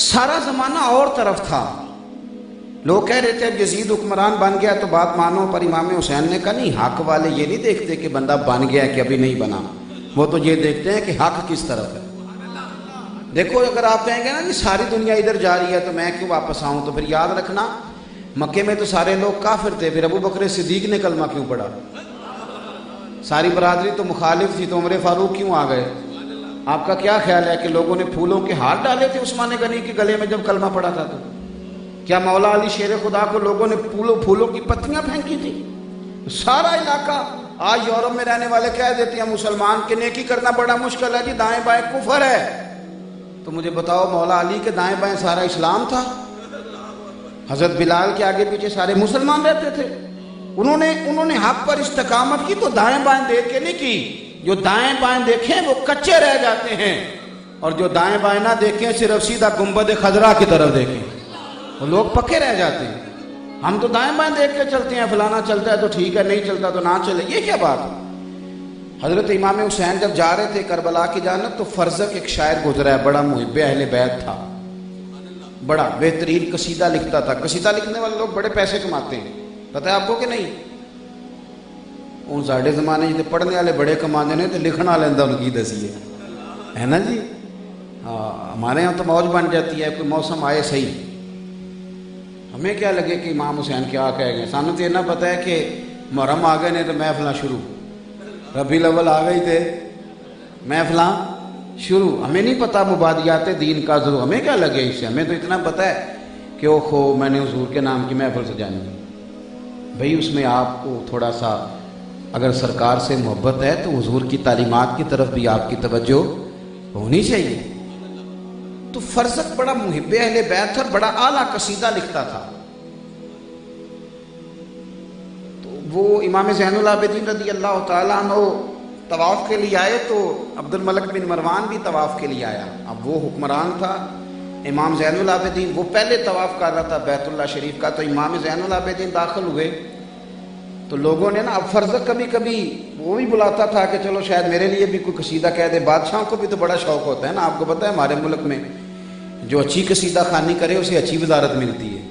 سارا زمانہ اور طرف تھا. لوگ کہہ رہے تھے اب یزید حکمران بن گیا تو بات مانو، پر امام حسین نے کہا نہیں، حق والے یہ نہیں دیکھتے کہ بندہ بن گیا کہ ابھی نہیں بنا، وہ تو یہ دیکھتے ہیں کہ حق کس طرف ہے. دیکھو اگر آپ کہیں گے نا جی ساری دنیا ادھر جا رہی ہے تو میں کیوں واپس آؤں، تو پھر یاد رکھنا مکے میں تو سارے لوگ کافر تھے، پھر ابو بکر صدیق نے کلمہ کیوں پڑھا؟ ساری برادری تو مخالف تھی، تو عمر فاروق کیوں آ گئے؟ آپ کا کیا خیال ہے کہ لوگوں نے پھولوں کے ہار ڈالے تھے عثمان غنی کے گلے میں جب کلمہ پڑھا تھا؟ تو کیا مولا علی شیر خدا کو لوگوں نے پھولوں کی پتیاں پھینکی تھی؟ سارا علاقہ آج یورپ میں رہنے والے کہہ دیتے ہیں مسلمان کے نیکی کرنا بڑا مشکل ہے جی، دائیں بائیں کفر ہے. تو مجھے بتاؤ مولا علی کے دائیں بائیں سارا اسلام تھا؟ حضرت بلال کے آگے پیچھے سارے مسلمان رہتے تھے. انہوں نے حق پر استقامت کی تو دائیں بائیں دیکھ کے نہیں کی. جو دائیں بائیں دیکھیں وہ کچے رہ جاتے ہیں، اور جو دائیں بائیں نہ دیکھیں صرف سیدھا گنبد خضرا کی طرف دیکھیں وہ لوگ پکے رہ جاتے ہیں. ہم تو دائیں بائیں دیکھ کے چلتے ہیں، فلانا چلتا ہے تو ٹھیک ہے، نہیں چلتا تو نہ چلے. یہ کیا بات ہے؟ حضرت امام حسین جب جا رہے تھے کربلا کی جانب تو فرزق ایک شاعر گزرا ہے، بڑا محب اہل بیت تھا، بڑا بہترین قصیدہ لکھتا تھا. قصیدہ لکھنے والے لوگ بڑے پیسے کماتے ہیں، پتہ ہے آپ کو کہ نہیں؟ ان ساڑھے زمانے جتنے پڑھنے والے بڑے کمانے نے تو لکھنا لیندہ ان کی دسی ہے نا جی. ہاں ہمارے یہاں تو موج بن جاتی ہے، کوئی موسم آئے صحیح، ہمیں کیا لگے کہ امام حسین کیا کہہ گئے. سانو تو اتنا پتہ ہے کہ محرم آ گئے نے تو محفلاں شروع، ربیع الاول آ گئی تھے محفلاں شروع. ہمیں نہیں پتہ مبادیات دین کا ضرور، ہمیں کیا لگے اس سے. ہمیں تو اتنا پتہ ہے کہ اوہو میں نے حضور کے نام کی محفل سجانی ہے. بھئی اس میں آپ کو تھوڑا سا اگر سرکار سے محبت ہے تو حضور کی تعلیمات کی طرف بھی آپ کی توجہ ہونی چاہیے. تو فرزق بڑا محب اہل بیت اور بڑا اعلیٰ قصیدہ لکھتا تھا. تو وہ امام زین العابدین رضی اللہ تعالیٰ عنہ طواف کے لیے آئے تو عبد الملک بن مروان بھی طواف کے لیے آیا. اب وہ حکمران تھا، امام زین العابدین وہ پہلے طواف کر رہا تھا بیت اللہ شریف کا. تو امام زین العابدین داخل ہوئے تو لوگوں نے نا، اب فرزق کبھی کبھی وہ بھی بلاتا تھا کہ چلو شاید میرے لیے بھی کوئی قصیدہ کہہ دے. بادشاہوں کو بھی تو بڑا شوق ہوتا ہے نا، آپ کو پتہ ہے ہمارے ملک میں جو اچھی قصیدہ خوانی کرے اسے اچھی وزارت ملتی ہے.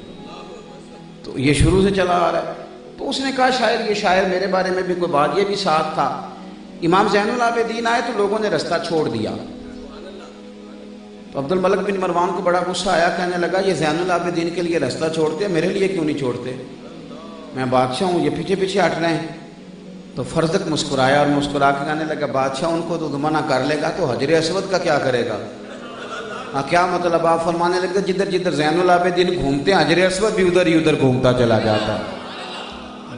تو یہ شروع سے چلا آ رہا ہے. تو اس نے کہا شاید یہ شاعر میرے بارے میں بھی کوئی بات، یہ بھی ساتھ تھا. امام زین العابدین آئے تو لوگوں نے رستہ چھوڑ دیا. تو عبد الملک بن مروان کو بڑا غصہ آیا، کہنے لگا یہ زین العابدین کے لیے رستہ چھوڑتے ہیں، میرے لیے کیوں نہیں چھوڑتے؟ میں بادشاہ ہوں، یہ پیچھے پیچھے ہٹ رہے ہیں. تو فرزق مسکرایا اور مسکرا کے کہنے لگا بادشاہ ان کو تو منع کر لے گا تو حجر اسود کا کیا کرے گا؟ کیا مطلب؟ آپ فرمانے لگے جدھر جدھر زین العابدین گھومتے ہیں حجر اسود بھی ادھر ہی ادھر گھومتا چلا جاتا ہے.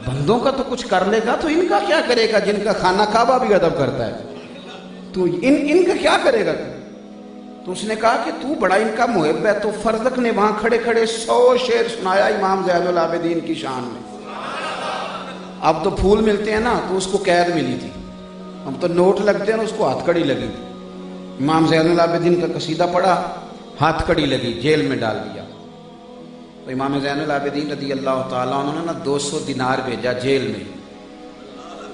بندوں کا تو کچھ کر لے گا تو ان کا کیا کرے گا، جن کا خانہ کعبہ بھی ادب کرتا ہے تو ان کا کیا کرے گا؟ تو اس نے کہا کہ تو بڑا ان کا محب ہے. تو فرزق نے وہاں کھڑے کھڑے 100 شعر سنایا امام زین العابدین کی شان میں. اب تو پھول ملتے ہیں نا، تو اس کو قید ملی تھی، اب تو نوٹ لگتے ہیں نا، اس کو ہاتھ کڑی لگی تھی. امام زین العابدین کا قصیدہ پڑھا، ہاتھ کڑی لگی، جیل میں ڈال دیا. تو امام زین العابدین رضی اللہ تعالیٰ عنہ نے نا 200 دینار بھیجا جیل میں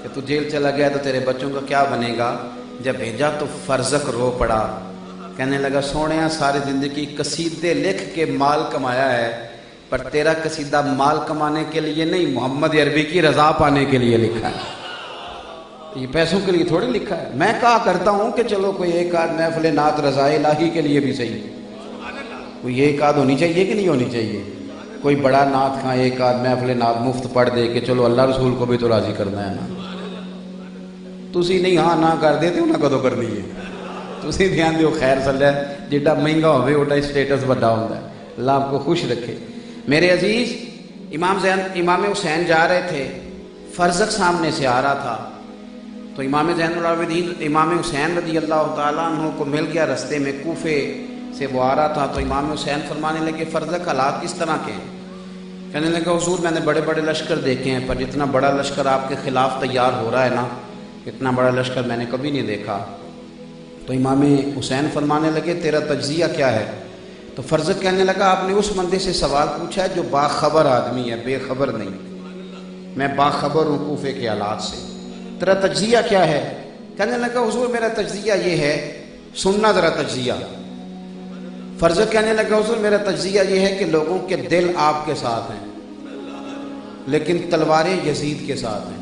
کہ تو جیل چلا گیا تو تیرے بچوں کا کیا بنے گا. جب بھیجا تو فرزق رو پڑا، کہنے لگا سونیا ساری زندگی قصیدے لکھ کے مال کمایا ہے، پر تیرا قصیدہ مال کمانے کے لیے نہیں، محمد عربی کی رضا پانے کے لیے لکھا ہے، یہ پیسوں کے لیے تھوڑی لکھا ہے. میں کہا کرتا ہوں کہ چلو کوئی ایک آدھ محفل نعت رضا الہی کے لیے بھی صحیح، کوئی ایک آدھ ہونی چاہیے کہ نہیں ہونی چاہیے. کوئی بڑا نعت خواں ایک آدھ محفل نعت مفت پڑھ دے کہ چلو اللہ رسول کو بھی تو راضی کرنا ہے نا. تسی نہیں ہاں نہ کر دیتے انہیں کدو کرنی ہے. تسی دھیان دیو خیر صلی جیڈا مہنگا ہوئے اوٹا اسٹیٹس بڑا ہوتا ہے. اللہ آپ کو خوش رکھے. میرے عزیز امام حسین جا رہے تھے، فرزق سامنے سے آ رہا تھا. تو امام زین العابدین امام حسین رضی اللہ تعالیٰ عنہ کو مل گیا رستے میں، کوفے سے وہ آ رہا تھا. تو امام حسین فرمانے لگے فرزق حالات کس طرح کے ہیں؟ کہنے لگے حضور میں نے بڑے بڑے لشکر دیکھے ہیں، پر جتنا بڑا لشکر آپ کے خلاف تیار ہو رہا ہے نا، اتنا بڑا لشکر میں نے کبھی نہیں دیکھا. تو امام حسین فرمانے لگے تیرا تجزیہ کیا ہے؟ تو فرزق کہنے لگا آپ نے اس بندے سے سوال پوچھا ہے جو باخبر آدمی ہے، بے خبر نہیں. میں باخبر ہوں کوفے کے حالات سے. تیرا تجزیہ کیا ہے؟ کہنے لگا حضور میرا تجزیہ یہ ہے، سننا ذرا تجزیہ. فرزق کہنے لگا حضور میرا تجزیہ یہ ہے کہ لوگوں کے دل آپ کے ساتھ ہیں لیکن تلواریں یزید کے ساتھ ہیں۔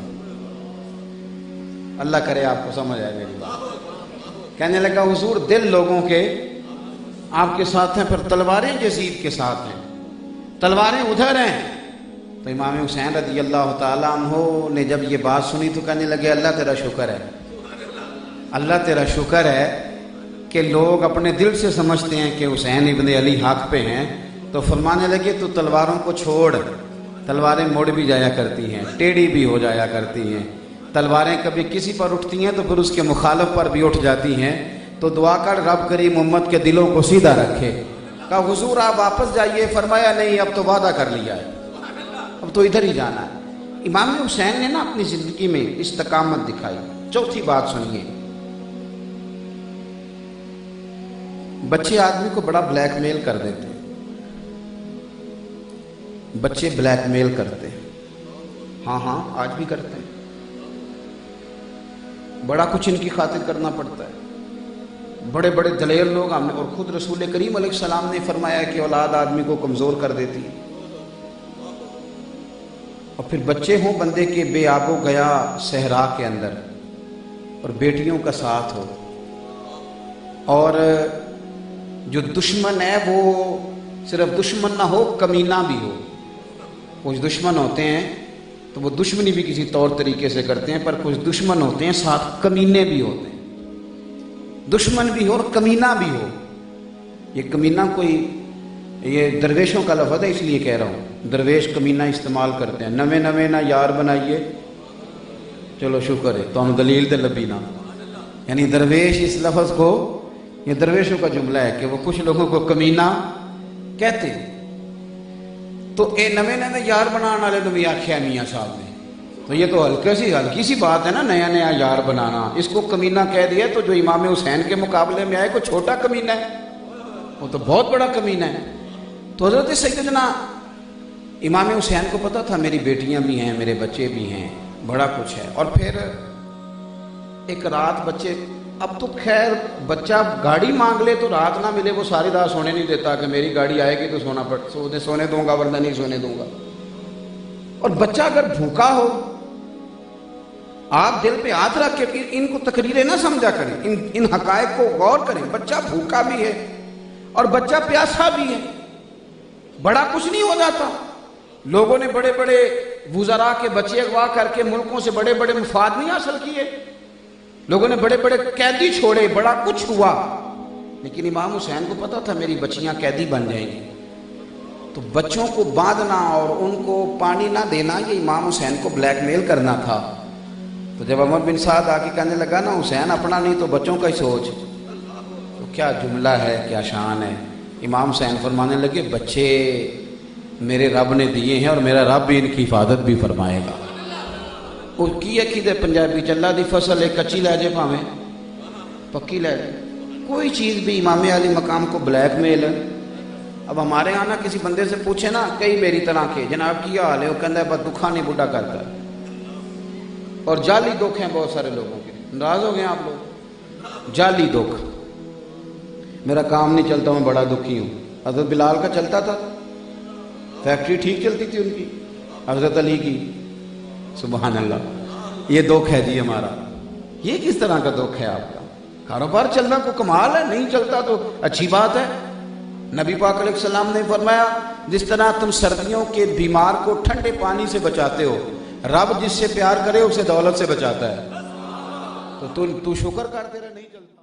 اللہ کرے آپ کو سمجھ آئے میری بات۔ کہنے لگا حضور دل لوگوں کے آپ کے ساتھ ہیں پر تلواریں یزید کے ساتھ ہیں، تلواریں ادھر ہیں۔ تو امام حسین رضی اللہ تعالیٰ عنہ نے جب یہ بات سنی تو کہنے لگے اللہ تیرا شکر ہے، اللہ تیرا شکر ہے کہ لوگ اپنے دل سے سمجھتے ہیں کہ حسین ابن علی حق پہ ہیں، تو فرمانے لگے تو تلواروں کو چھوڑ، تلواریں مڑ بھی جایا کرتی ہیں، ٹیڑھی بھی ہو جایا کرتی ہیں، تلواریں کبھی کسی پر اٹھتی ہیں تو پھر اس کے مخالف پر بھی اٹھ جاتی ہیں، تو دعا کر رب کریم امت کے دلوں کو سیدھا رکھے۔ کہا حضور آپ واپس جائیے، فرمایا نہیں اب تو وعدہ کر لیا ہے، اب تو ادھر ہی جانا ہے۔ امام حسین نے نا اپنی زندگی میں استقامت دکھائی۔ چوتھی بات سنیے، بچے آدمی کو بڑا بلیک میل کر دیتے ہیں، بچے بلیک میل کرتے ہیں، ہاں آج بھی کرتے ہیں، بڑا کچھ ان کی خاطر کرنا پڑتا ہے۔ بڑے بڑے دلیر لوگ ہم نے، اور خود رسول کریم علیہ السلام نے فرمایا کہ اولاد آدمی کو کمزور کر دیتی ہے، اور پھر بچے ہوں بندے کے بے آب و گیا صحرا کے اندر، اور بیٹیوں کا ساتھ ہو، اور جو دشمن ہے وہ صرف دشمن نہ ہو کمینہ بھی ہو۔ کچھ دشمن ہوتے ہیں تو وہ دشمنی بھی کسی طور طریقے سے کرتے ہیں، پر کچھ دشمن ہوتے ہیں ساتھ کمینے بھی ہوتے ہیں، دشمن بھی ہو اور کمینہ بھی ہو۔ یہ کمینہ کوئی یہ درویشوں کا لفظ ہے اس لیے کہہ رہا ہوں، درویش کمینہ استعمال کرتے ہیں، نویں نویں نہ یار بنائیے، چلو شکر ہے تو ہم دلیل دے لبی نہ، یعنی درویش اس لفظ کو، یہ درویشوں کا جملہ ہے کہ وہ کچھ لوگوں کو کمینہ کہتے ہیں۔ تو اے نویں نویں یار بنانے والے نے بھی آخیا میاں صاحب نے، تو یہ تو ہلکی سی بات ہے نا، نیا نیا یار بنانا، اس کو کمینہ کہہ دیا تو جو امام حسین کے مقابلے میں آئے کوئی چھوٹا کمینہ ہے، وہ تو بہت بڑا کمینہ ہے۔ تو حضرت سیدنا امام حسین کو پتا تھا میری بیٹیاں بھی ہیں، میرے بچے بھی ہیں، بڑا کچھ ہے۔ اور پھر ایک رات بچے، اب تو خیر بچہ گاڑی مانگ لے تو رات نہ ملے، وہ ساری رات سونے نہیں دیتا کہ میری گاڑی آئے گی تو سونے دوں گا ورنہ نہیں سونے دوں گا۔ اور بچہ اگر بھوکا ہو، آپ دل پہ ہاتھ رکھ کے ان کو تقریریں نہ سمجھا کریں، ان حقائق کو غور کریں۔ بچہ بھوکا بھی ہے اور بچہ پیاسا بھی ہے، بڑا کچھ نہیں ہو جاتا۔ لوگوں نے بڑے بڑے وزراء کے بچے اغوا کر کے ملکوں سے بڑے بڑے مفاد نہیں حاصل کیے، لوگوں نے بڑے بڑے قیدی چھوڑے، بڑا کچھ ہوا، لیکن امام حسین کو پتا تھا میری بچیاں قیدی بن جائیں گی، تو بچوں کو باندھنا اور ان کو پانی نہ دینا یہ امام حسین کو بلیک میل کرنا تھا۔ تو جب عمر بن سعد آ کے کہنے لگا نا حسین اپنا نہیں تو بچوں کا ہی سوچ، تو کیا جملہ ہے، کیا شان ہے۔ امام حسین فرمانے لگے بچے میرے رب نے دیے ہیں اور میرا رب بھی ان کی حفاظت بھی فرمائے گا۔ اور کی دے پنجابی چلا دی فصل ایک کچی لے جائے پاویں پکی لے جائے، کوئی چیز بھی امام علی مقام کو بلیک میل۔ اب ہمارے یہاں نا کسی بندے سے پوچھے نا کئی میری طرح کے جناب کیا حال ہے، وہ کہتا ہے بس دکھا نہیں بڈھا کرتا ہے، اور جعلی دکھ ہیں بہت سارے لوگوں کے، ناراض ہو گئے آپ لوگ، جعلی دکھ، میرا کام نہیں چلتا میں بڑا دکھی ہوں۔ حضرت بلال کا چلتا تھا، فیکٹری ٹھیک چلتی تھی ان کی، حضرت علی کی، سبحان اللہ۔ یہ دکھ ہے جی ہمارا، یہ کس طرح کا دکھ ہے آپ کا؟ کاروبار چلنا کو کمال ہے، نہیں چلتا تو اچھی بات ہے۔ نبی پاک علیہ السلام نے فرمایا جس طرح تم سردیوں کے بیمار کو ٹھنڈے پانی سے بچاتے ہو، رب جس سے پیار کرے اسے دولت سے بچاتا ہے، تو شکر کرتے رہے نہیں چلتا۔